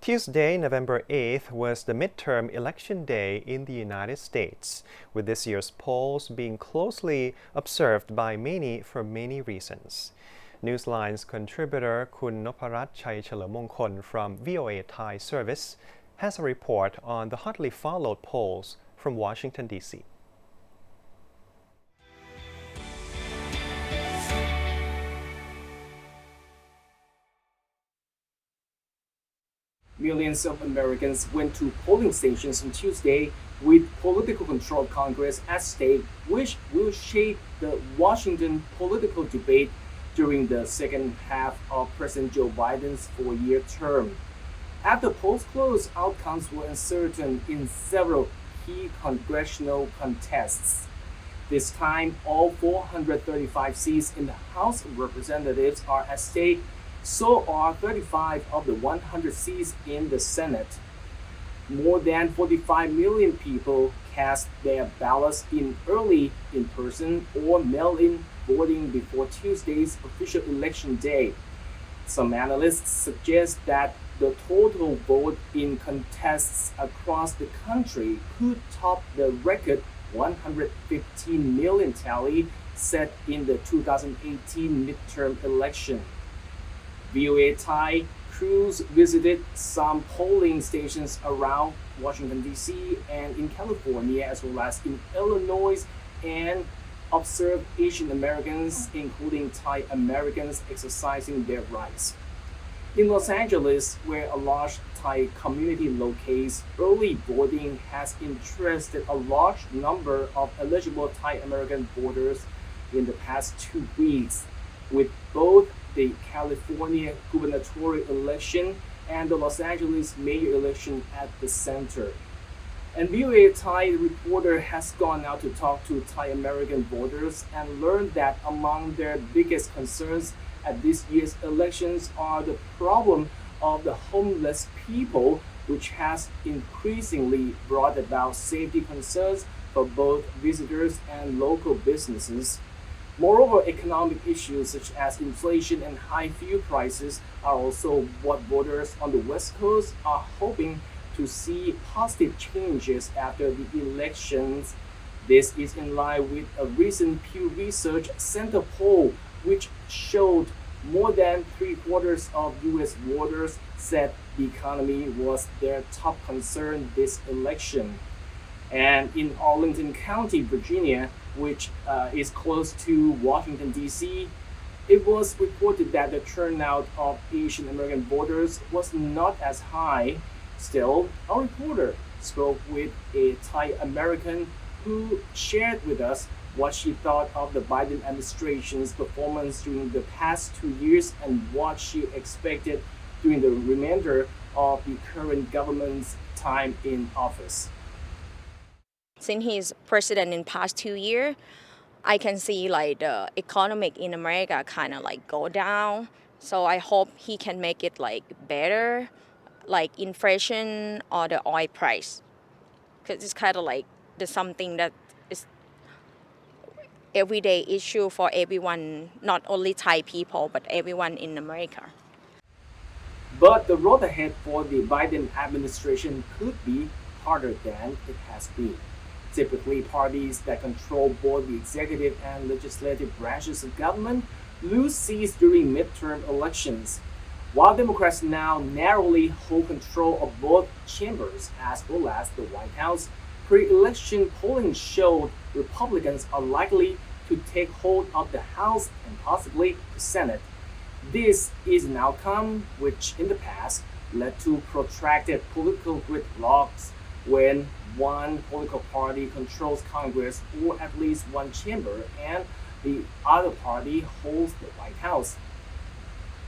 Tuesday, November 8th, was the midterm election day in the United States, with this year's polls being closely observed by many for many reasons. Newsline's contributor Kun Noparat Chai Chalermongkol from VOA Thai service has a report on the hotly followed polls from Washington, D.C. Millions of Americans went to polling stations on Tuesday with political control of Congress at stake, which will shape the Washington political debate during the second half of President Joe Biden's four-year term. After polls closed, outcomes were uncertain in several key congressional contests. This time, all 435 seats in the House of Representatives are at stake. So are 35 of the 100 seats in the Senate. More than 45 million people cast their ballots in early in-person or mail-in voting before Tuesday's official election day. Some analysts suggest that the total vote in contests across the country could top the record 115 million tally set in the 2018 midterm election. VOA Thai crews visited some polling stations around Washington, D.C. and in California, as well as in Illinois, and observed Asian Americans, including Thai Americans, exercising their rights. In Los Angeles, where a large Thai community locates, early voting has interested a large number of eligible Thai American voters in the past 2 weeks, with both the California gubernatorial election and the Los Angeles mayor election at the center. And VOA Thai reporter has gone out to talk to Thai American voters and learned that among their biggest concerns at this year's elections are the problem of the homeless people, which has increasingly brought about safety concerns for both visitors and local businesses. Moreover, economic issues such as inflation and high fuel prices are also what voters on the West Coast are hoping to see positive changes after the elections. This is in line with a recent Pew Research Center poll, which showed more than 3/4 of U.S. voters said the economy was their top concern this election. And in Arlington County, Virginia, which is close to Washington, D.C., it was reported that the turnout of Asian American voters was not as high. Still, our reporter spoke with a Thai American who shared with us what she thought of the Biden administration's performance during the past 2 years and what she expected during the remainder of the current government's time in office. Since he's president in past 2 years, I can see like the economic in America kind of like go down. So I hope he can make it like better, like inflation or the oil price, because it's kind of like the something that is everyday issue for everyone, not only Thai people but everyone in America. But the road ahead for the Biden administration could be harder than it has been. Typically, parties that control both the executive and legislative branches of government lose seats during midterm elections, while Democrats now narrowly hold control of both chambers as well as the White House. Pre-election polling showed Republicans are likely to take hold of the House and possibly the Senate. This is an outcome which in the past led to protracted political gridlocks when one political party controls Congress or at least one chamber and the other party holds the White House.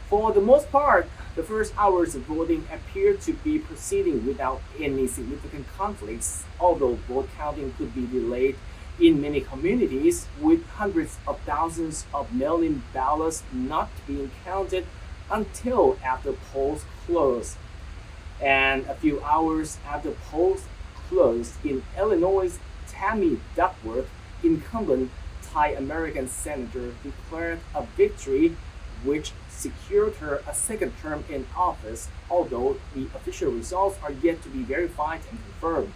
For the most part, the first hours of voting appear to be proceeding without any significant conflicts, although vote counting could be delayed in many communities, with hundreds of thousands of mail-in ballots not being counted until after polls close. And a few hours after polls closed in Illinois, Tammy Duckworth, incumbent Thai American senator, declared a victory which secured her a second term in office, although the official results are yet to be verified and confirmed.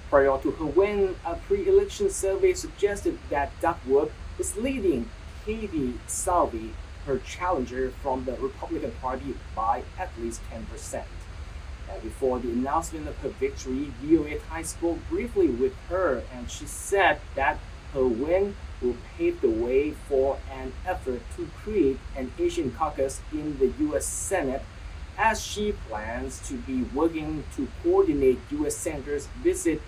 Prior to her win, a pre-election survey suggested that Duckworth was leading Katie Salvi, her challenger from the Republican Party, by at least 10%. Before the announcement of her victory, VOA Thai spoke briefly with her, and she said that her win will pave the way for an effort to create an Asian caucus in the U.S. Senate, as she plans to be working to coordinate U.S. senators' visit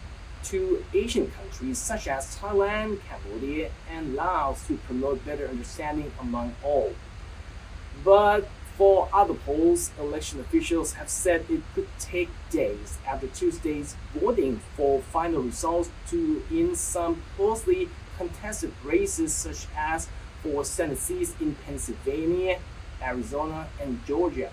to Asian countries such as Thailand, Cambodia, and Laos to promote better understanding among all. But for other polls, election officials have said it could take days after Tuesday's voting for final results in some closely contested races such as for Senate seats in Pennsylvania, Arizona, and Georgia.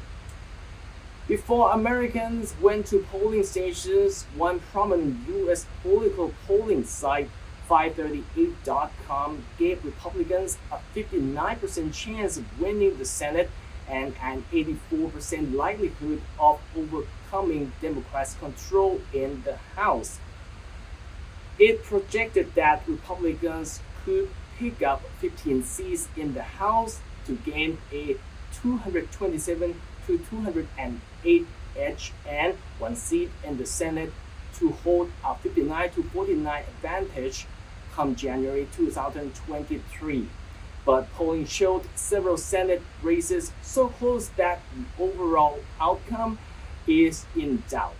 Before Americans went to polling stations, one prominent U.S. political polling site, 538.com, gave Republicans a 59% chance of winning the Senate and an 84% likelihood of overcoming Democrats' control in the House. It projected that Republicans could pick up 15 seats in the House to gain a 227 to 208 edge and one seat in the Senate to hold a 59 to 49 advantage come January 2023. But polling showed several Senate races so close that the overall outcome is in doubt.